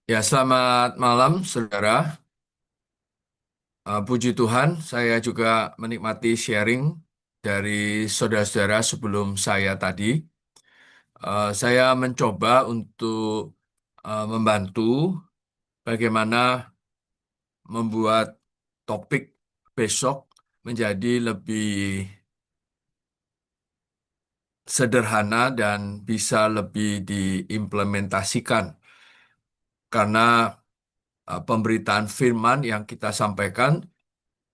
Ya, selamat malam, saudara. Puji Tuhan, saya juga menikmati sharing dari saudara-saudara sebelum saya tadi. Saya mencoba untuk membantu bagaimana membuat topik besok menjadi lebih sederhana dan bisa lebih diimplementasikan. Karena pemberitaan firman yang kita sampaikan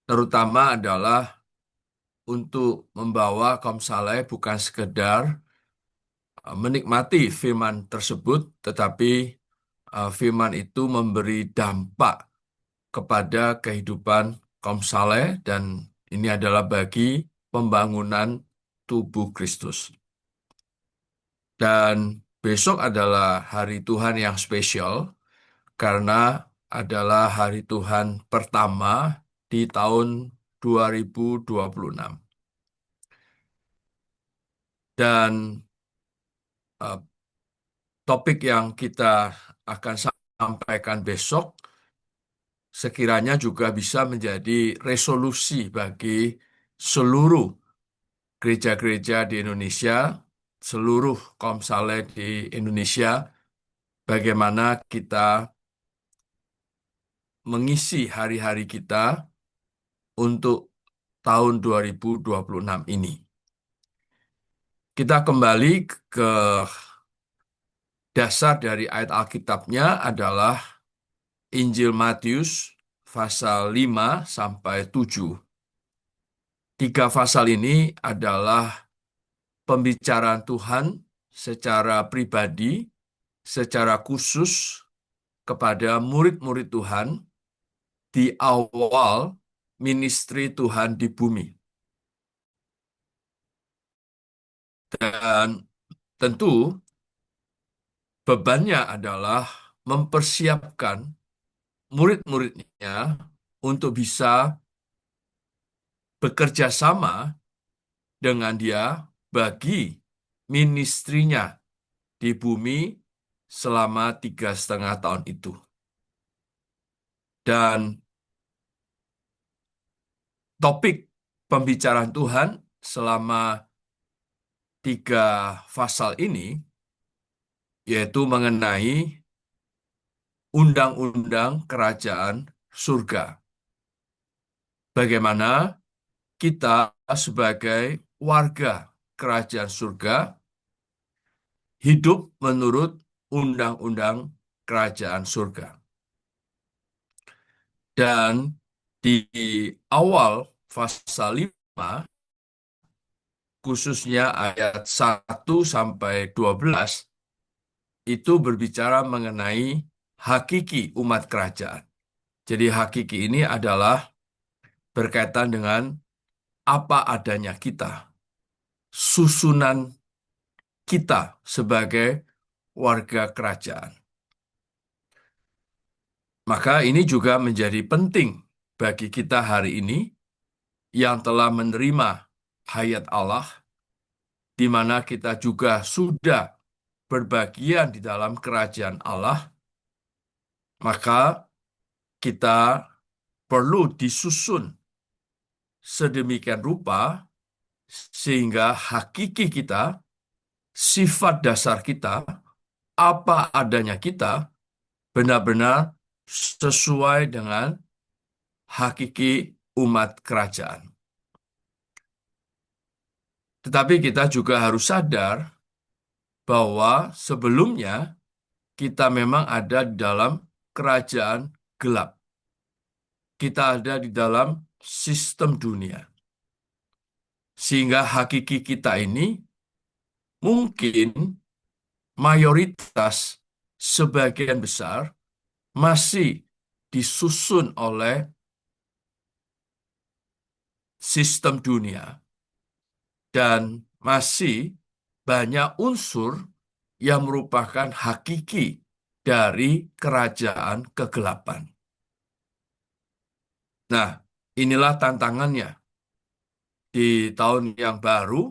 terutama adalah untuk membawa kaum saleh bukan sekedar menikmati firman tersebut, tetapi firman itu memberi dampak kepada kehidupan kaum saleh dan ini adalah bagi pembangunan tubuh Kristus. Dan besok adalah hari Tuhan yang spesial karena adalah hari Tuhan pertama di tahun 2026. Dan eh, topik yang kita akan sampaikan besok sekiranya juga bisa menjadi resolusi bagi seluruh gereja-gereja di Indonesia, seluruh kaum saleh di Indonesia, bagaimana kita mengisi hari-hari kita untuk tahun 2026 ini. Kita kembali ke dasar dari ayat Alkitabnya adalah Injil Matius pasal 5 sampai 7. Tiga pasal ini adalah pembicaraan Tuhan secara pribadi, secara khusus kepada murid-murid Tuhan di awal ministry Tuhan di bumi. Dan tentu bebannya adalah mempersiapkan murid-muridnya untuk bisa bekerja sama dengan dia bagi ministrinya di bumi selama 3,5 tahun itu. Dan topik pembicaraan Tuhan selama tiga pasal ini yaitu mengenai undang-undang kerajaan surga. Bagaimana kita sebagai warga kerajaan surga hidup menurut undang-undang kerajaan surga. Dan di awal pasal 5, khususnya ayat 1 sampai 12, itu berbicara mengenai hakiki umat kerajaan. Jadi hakiki ini adalah berkaitan dengan apa adanya kita, susunan kita sebagai warga kerajaan. Maka ini juga menjadi penting bagi kita hari ini yang telah menerima hayat Allah, di mana kita juga sudah berbagian di dalam kerajaan Allah, maka kita perlu disusun sedemikian rupa sehingga hakiki kita, sifat dasar kita, apa adanya kita, benar-benar sesuai dengan hakiki umat kerajaan. Tetapi kita juga harus sadar bahwa sebelumnya kita memang ada di dalam kerajaan gelap. Kita ada di dalam sistem dunia. Sehingga hakiki kita ini mungkin mayoritas sebagian besar masih disusun oleh sistem dunia dan masih banyak unsur yang merupakan hakiki dari kerajaan kegelapan. Nah, inilah tantangannya. Di tahun yang baru,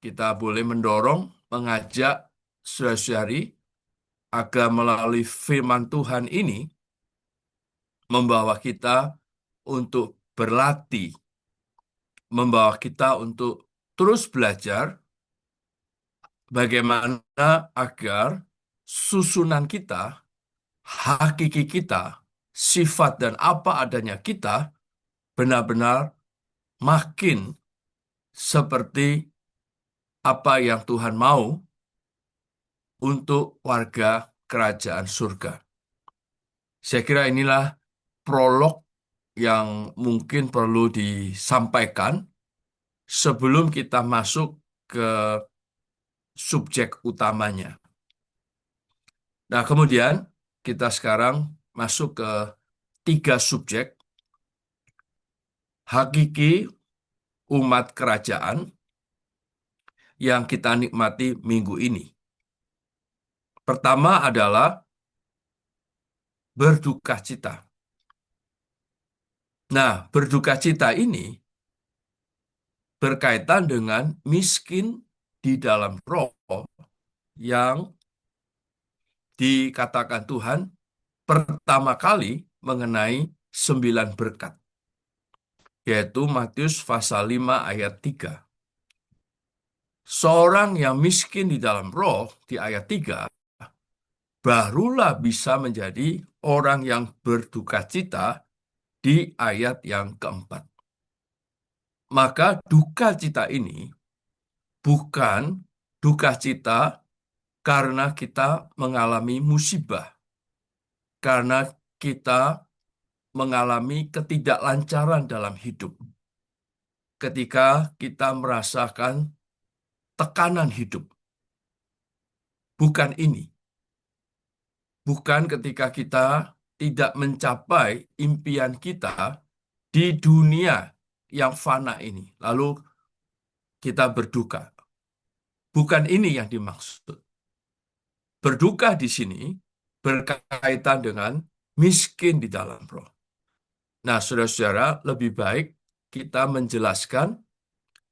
kita boleh mengajak saudara-saudari agar melalui firman Tuhan ini membawa kita untuk berlatih, membawa kita untuk terus belajar bagaimana agar susunan kita, hakiki kita, sifat dan apa adanya kita benar-benar makin seperti apa yang Tuhan mau untuk warga kerajaan surga. Saya kira inilah prolog yang mungkin perlu disampaikan sebelum kita masuk ke subjek utamanya. Nah, kemudian kita sekarang masuk ke 3 subjek. Hakiki umat kerajaan yang kita nikmati minggu ini. Pertama adalah berduka cita. Nah, berduka cita ini berkaitan dengan miskin di dalam roh yang dikatakan Tuhan pertama kali mengenai 9 berkat, yaitu Matius pasal 5 ayat 3. Seorang yang miskin di dalam roh di ayat 3 barulah bisa menjadi orang yang berduka cita di ayat yang keempat. Maka duka cita ini bukan duka cita karena kita mengalami musibah, karena kita mengalami ketidaklancaran dalam hidup. Ketika kita merasakan tekanan hidup. Bukan ini. Bukan ketika kita tidak mencapai impian kita di dunia yang fana ini. Lalu kita berduka. Bukan ini yang dimaksud. Berduka di sini berkaitan dengan miskin di dalam roh. Nah, saudara-saudara, lebih baik kita menjelaskan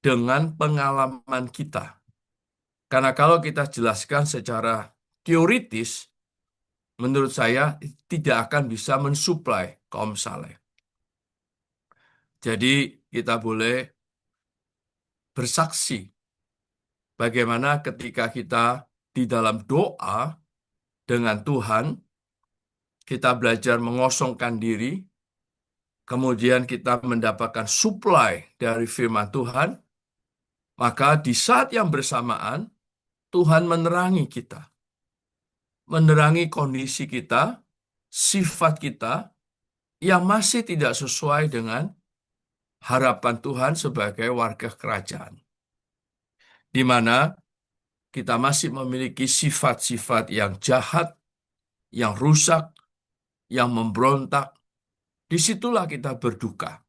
dengan pengalaman kita. Karena kalau kita jelaskan secara teoritis, menurut saya tidak akan bisa mensuplai kaum saleh. Jadi kita boleh bersaksi bagaimana ketika kita di dalam doa dengan Tuhan, kita belajar mengosongkan diri, kemudian kita mendapatkan suplai dari firman Tuhan, maka di saat yang bersamaan, Tuhan menerangi kita. Menerangi kondisi kita, sifat kita, yang masih tidak sesuai dengan harapan Tuhan sebagai warga kerajaan. Di mana kita masih memiliki sifat-sifat yang jahat, yang rusak, yang memberontak. Disitulah kita berduka.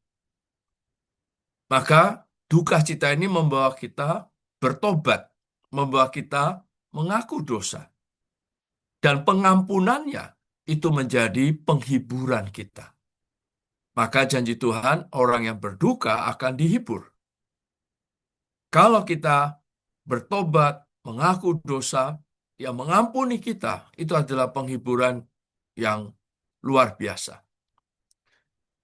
Maka duka cita ini membawa kita bertobat, membawa kita mengaku dosa. Dan pengampunannya itu menjadi penghiburan kita. Maka janji Tuhan, orang yang berduka akan dihibur. Kalau kita bertobat, mengaku dosa, yang mengampuni kita, itu adalah penghiburan yang luar biasa.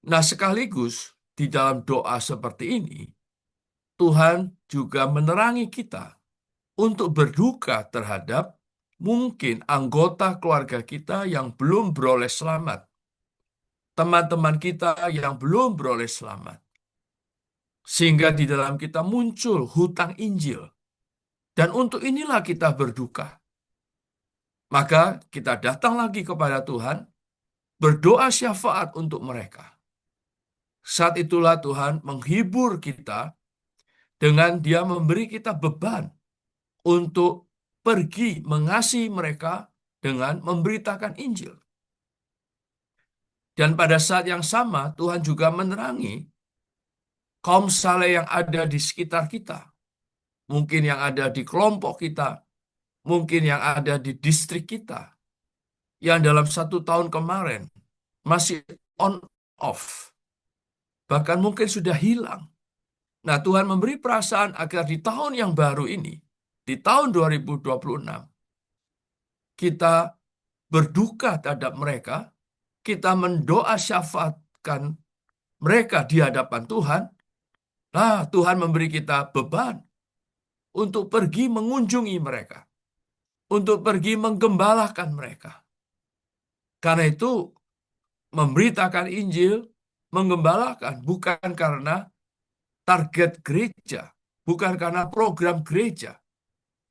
Nah, sekaligus di dalam doa seperti ini, Tuhan juga menerangi kita untuk berduka terhadap mungkin anggota keluarga kita yang belum beroleh selamat. Teman-teman kita yang belum beroleh selamat. Sehingga di dalam kita muncul hutang Injil. Dan untuk inilah kita berduka. Maka kita datang lagi kepada Tuhan, berdoa syafaat untuk mereka. Saat itulah Tuhan menghibur kita dengan Dia memberi kita beban untuk pergi mengasihi mereka dengan memberitakan Injil. Dan pada saat yang sama, Tuhan juga menerangi kaum saleh yang ada di sekitar kita. Mungkin yang ada di kelompok kita, mungkin yang ada di distrik kita, yang dalam 1 tahun kemarin masih on off, bahkan mungkin sudah hilang. Nah, Tuhan memberi perasaan agar di tahun yang baru ini, di tahun 2026, kita berduka terhadap mereka, kita mendoa syafaatkan mereka di hadapan Tuhan, nah Tuhan memberi kita beban untuk pergi mengunjungi mereka, untuk pergi menggembalakan mereka. Karena itu, memberitakan Injil, menggembalakan, bukan karena target gereja, bukan karena program gereja,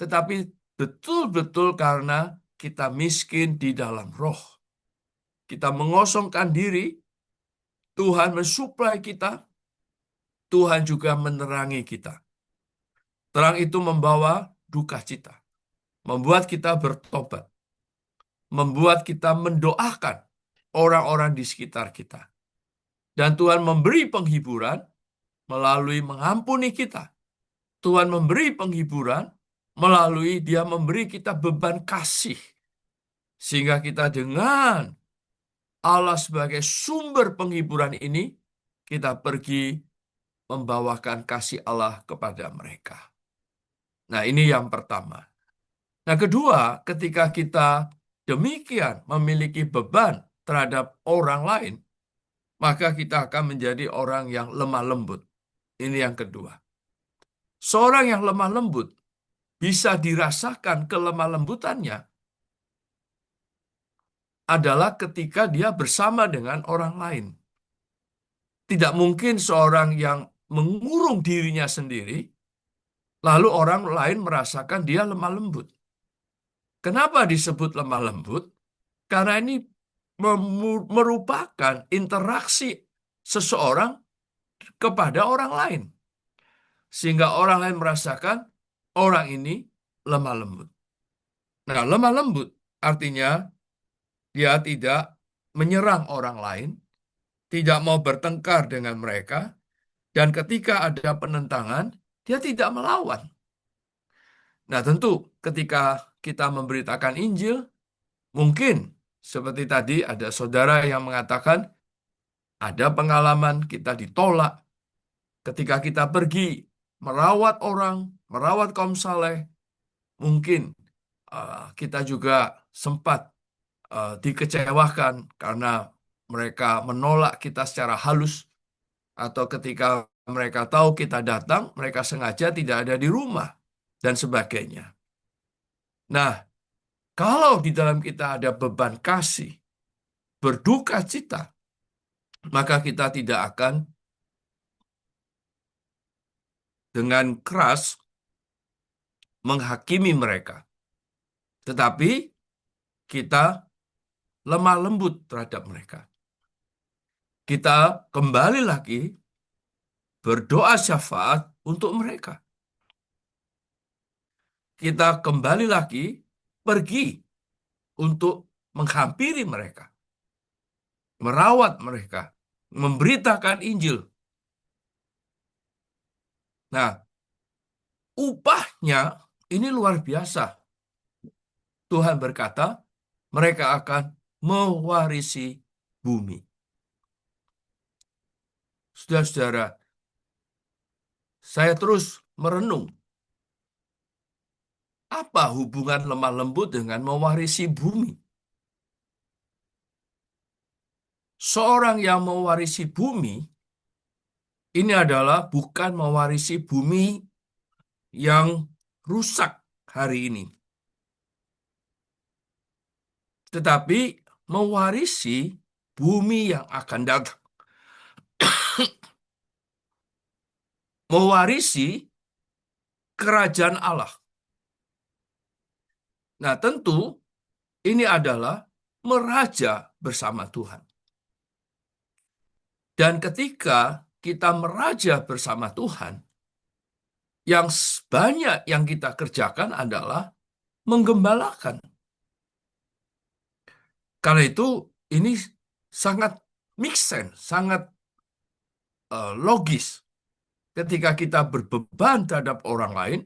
tetapi betul-betul karena kita miskin di dalam roh. Kita mengosongkan diri, Tuhan mensuplai kita, Tuhan juga menerangi kita. Terang itu membawa duka cita, membuat kita bertobat, membuat kita mendoakan orang-orang di sekitar kita. Dan Tuhan memberi penghiburan melalui mengampuni kita. Tuhan memberi penghiburan melalui Dia memberi kita beban kasih. Sehingga kita dengan Allah sebagai sumber penghiburan ini, kita pergi membawakan kasih Allah kepada mereka. Nah, ini yang pertama. Nah, kedua, ketika kita demikian memiliki beban terhadap orang lain, maka kita akan menjadi orang yang lemah lembut. Ini yang kedua. Seorang yang lemah lembut bisa dirasakan kelemah lembutannya adalah ketika dia bersama dengan orang lain. Tidak mungkin seorang yang mengurung dirinya sendiri, lalu orang lain merasakan dia lemah lembut. Kenapa disebut lemah lembut? Karena ini merupakan interaksi seseorang kepada orang lain. Sehingga orang lain merasakan orang ini lemah lembut. Nah, lemah lembut artinya dia tidak menyerang orang lain, tidak mau bertengkar dengan mereka, dan ketika ada penentangan, dia tidak melawan. Nah, tentu ketika kita memberitakan Injil, mungkin seperti tadi ada saudara yang mengatakan, ada pengalaman kita ditolak ketika kita pergi merawat orang, merawat kaum saleh, mungkin kita juga sempat dikecewakan karena mereka menolak kita secara halus, atau ketika mereka tahu kita datang, mereka sengaja tidak ada di rumah, dan sebagainya. Nah, kalau di dalam kita ada beban kasih, berduka cita, maka kita tidak akan dengan keras menghakimi mereka. Tetapi kita lemah lembut terhadap mereka. Kita kembali lagi berdoa syafaat untuk mereka. Kita kembali lagi pergi untuk menghampiri mereka, merawat mereka, memberitakan Injil. Nah, upahnya ini luar biasa. Tuhan berkata, mereka akan mewarisi bumi. Saudara-saudara, saya terus merenung, apa hubungan lemah lembut dengan mewarisi bumi? Seorang yang mewarisi bumi, ini adalah bukan mewarisi bumi yang rusak hari ini, tetapi mewarisi bumi yang akan datang. Mewarisi kerajaan Allah. Nah, tentu ini adalah meraja bersama Tuhan. Dan ketika kita meraja bersama Tuhan, yang banyak yang kita kerjakan adalah menggembalakan. Karena itu ini sangat make sense, sangat logis. Ketika kita berbeban terhadap orang lain,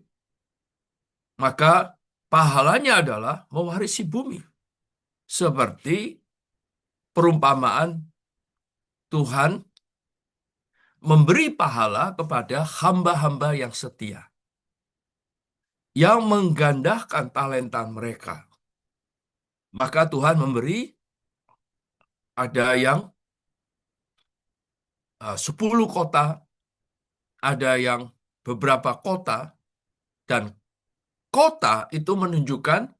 maka pahalanya adalah mewarisi bumi. Seperti perumpamaan Tuhan memberi pahala kepada hamba-hamba yang setia, yang menggandakan talenta mereka, Maka Tuhan memberi, ada yang 10 kota, ada yang beberapa kota, dan kota itu menunjukkan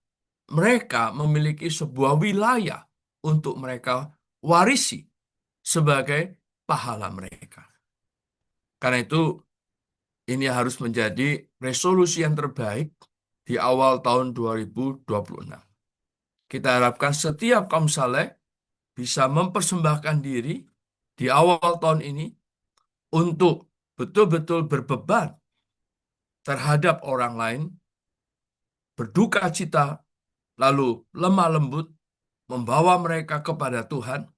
mereka memiliki sebuah wilayah untuk mereka warisi sebagai pahala mereka. Karena itu, ini harus menjadi resolusi yang terbaik di awal tahun 2026. Kita harapkan setiap kaum saleh bisa mempersembahkan diri di awal tahun ini untuk betul-betul berbeban terhadap orang lain, berduka cita, lalu lemah lembut, membawa mereka kepada Tuhan,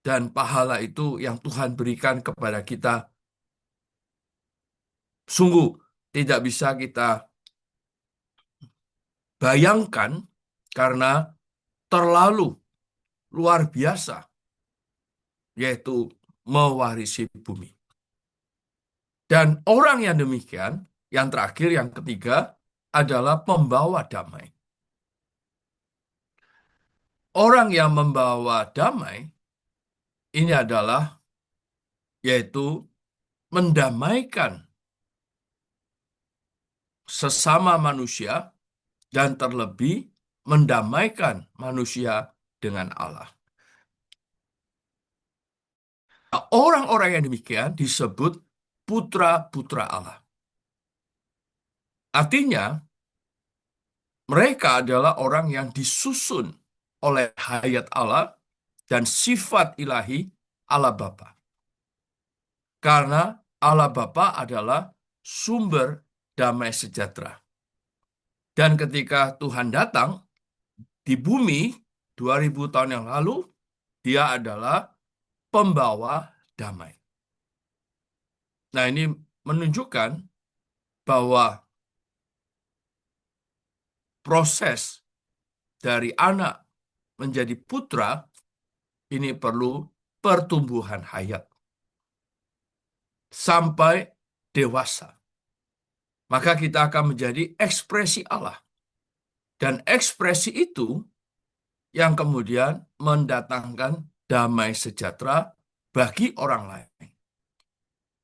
dan pahala itu yang Tuhan berikan kepada kita sungguh tidak bisa kita bayangkan karena terlalu luar biasa, yaitu mewarisi bumi. Dan orang yang demikian, yang terakhir, yang ketiga, adalah pembawa damai. Orang yang membawa damai ini adalah yaitu mendamaikan sesama manusia dan terlebih mendamaikan manusia dengan Allah. Nah, orang-orang yang demikian disebut putra-putra Allah. Artinya, mereka adalah orang yang disusun oleh hayat Allah dan sifat ilahi Allah Bapa. Karena Allah Bapa adalah sumber damai sejahtera. Dan ketika Tuhan datang di bumi 2000 tahun yang lalu, dia adalah pembawa damai. Nah, ini menunjukkan bahwa proses dari anak menjadi putra ini perlu pertumbuhan hayat sampai dewasa. Maka kita akan menjadi ekspresi Allah. Dan ekspresi itu yang kemudian mendatangkan damai sejahtera bagi orang lain.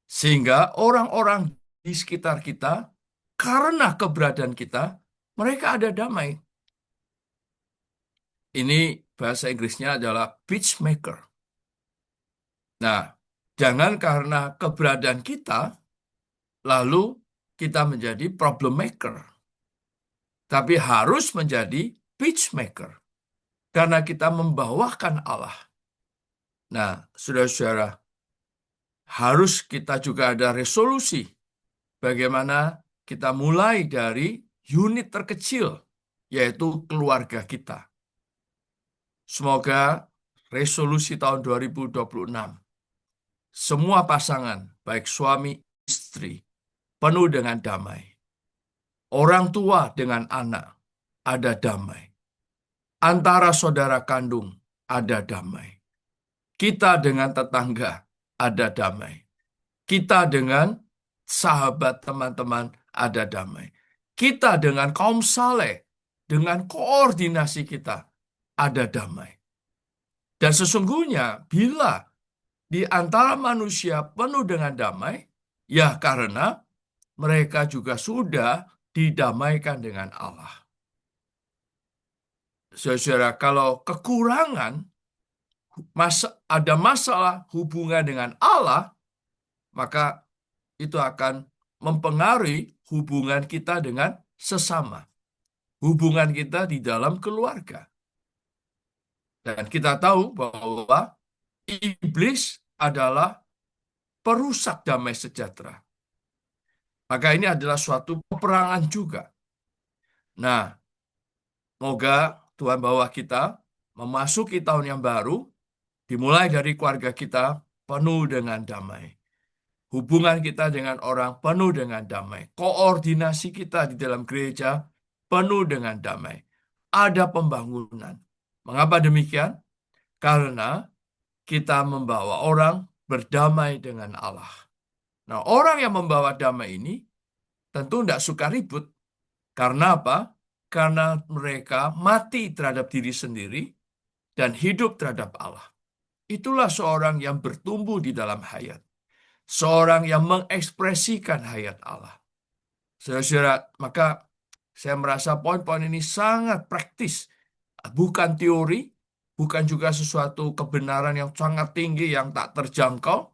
Sehingga orang-orang di sekitar kita, karena keberadaan kita, mereka ada damai. Ini bahasa Inggrisnya adalah peacemaker. Nah, jangan karena keberadaan kita, lalu kita menjadi problem maker. Tapi harus menjadi peacemaker. Karena kita membawakan Allah. Nah, saudara-saudara, harus kita juga ada resolusi. Bagaimana kita mulai dari unit terkecil, yaitu keluarga kita. Semoga resolusi tahun 2026, semua pasangan, baik suami, istri, penuh dengan damai. Orang tua dengan anak, ada damai. Antara saudara kandung, ada damai. Kita dengan tetangga, ada damai. Kita dengan sahabat teman-teman, ada damai. Kita dengan kaum saleh, dengan koordinasi kita, ada damai. Dan sesungguhnya, bila di antara manusia penuh dengan damai, ya karena mereka juga sudah didamaikan dengan Allah. Saudara, kalau kekurangan, ada masalah hubungan dengan Allah, maka itu akan mempengaruhi hubungan kita dengan sesama. Hubungan kita di dalam keluarga. Dan kita tahu bahwa iblis adalah perusak damai sejahtera. Maka ini adalah suatu peperangan juga. Nah, semoga Tuhan bawa kita memasuki tahun yang baru, dimulai dari keluarga kita penuh dengan damai. Hubungan kita dengan orang penuh dengan damai. Koordinasi kita di dalam gereja penuh dengan damai. Ada pembangunan. Mengapa demikian? Karena kita membawa orang berdamai dengan Allah. Nah, orang yang membawa damai ini tentu tidak suka ribut. Karena apa? karena mereka mati terhadap diri sendiri dan hidup terhadap Allah. Itulah seorang yang bertumbuh di dalam hayat. Seorang yang mengekspresikan hayat Allah. Saudara-saudara, maka saya merasa poin-poin ini sangat praktis. Bukan teori, bukan juga sesuatu kebenaran yang sangat tinggi yang tak terjangkau.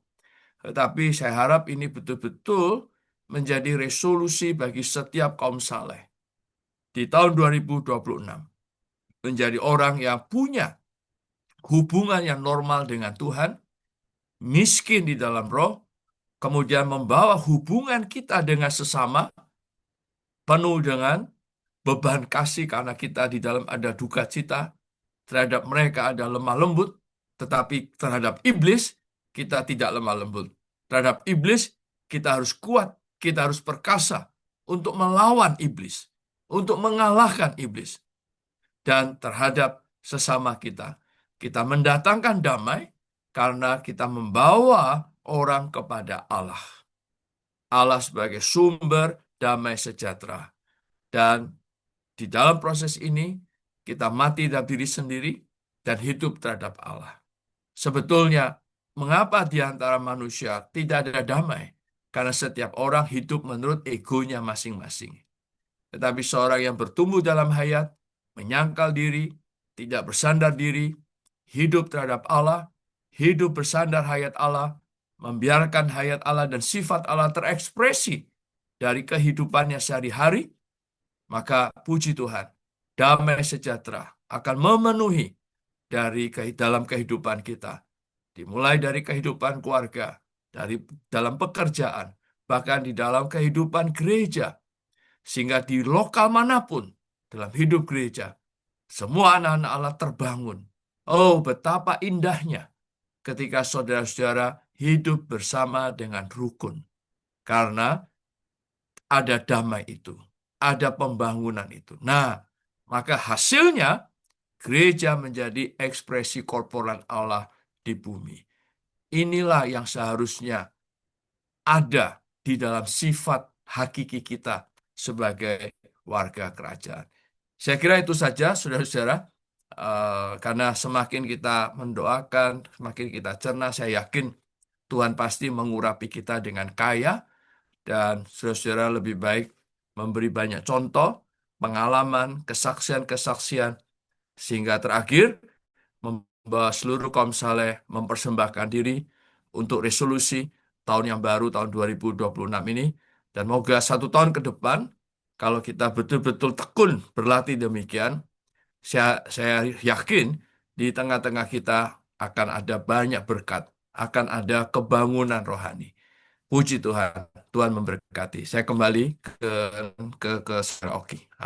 Tetapi saya harap ini betul-betul menjadi resolusi bagi setiap kaum saleh. Di tahun 2026, menjadi orang yang punya hubungan yang normal dengan Tuhan, miskin di dalam roh, kemudian membawa hubungan kita dengan sesama penuh dengan beban kasih karena kita di dalam ada duka cita, terhadap mereka ada lemah lembut, tetapi terhadap iblis kita tidak lemah lembut. Terhadap iblis kita harus kuat, kita harus perkasa untuk melawan iblis, untuk mengalahkan iblis. Dan terhadap sesama kita, kita mendatangkan damai karena kita membawa orang kepada Allah. Allah sebagai sumber damai sejahtera. Dan di dalam proses ini, kita mati dalam diri sendiri dan hidup terhadap Allah. Sebetulnya, mengapa di antara manusia tidak ada damai? Karena setiap orang hidup menurut egonya masing-masing. Tetapi seorang yang bertumbuh dalam hayat, menyangkal diri, tidak bersandar diri, hidup terhadap Allah, hidup bersandar hayat Allah, membiarkan hayat Allah dan sifat Allah terekspresi dari kehidupannya sehari-hari, maka puji Tuhan, damai sejahtera akan memenuhi dalam kehidupan kita. Dimulai dari kehidupan keluarga, dari dalam pekerjaan, bahkan di dalam kehidupan gereja. Sehingga di lokal manapun dalam hidup gereja, semua anak-anak Allah terbangun. Oh, betapa indahnya ketika saudara-saudara hidup bersama dengan rukun. Karena ada damai itu, ada pembangunan itu. Nah, maka hasilnya gereja menjadi ekspresi korporat Allah di bumi. Inilah yang seharusnya ada di dalam sifat hakiki kita sebagai warga kerajaan. Saya kira itu saja, saudara-saudara. Karena semakin kita mendoakan, semakin kita cerna, saya yakin Tuhan pasti mengurapi kita dengan kaya, dan saudara-saudara lebih baik memberi banyak contoh, pengalaman, kesaksian-kesaksian, sehingga terakhir membawa seluruh kaum saleh mempersembahkan diri untuk resolusi tahun yang baru, tahun 2026 ini. Dan moga 1 tahun ke depan, kalau kita betul-betul tekun berlatih demikian, saya yakin di tengah-tengah kita akan ada banyak berkat, akan ada kebangunan rohani. Puji Tuhan, Tuhan memberkati. Saya kembali ke Saudara Oki.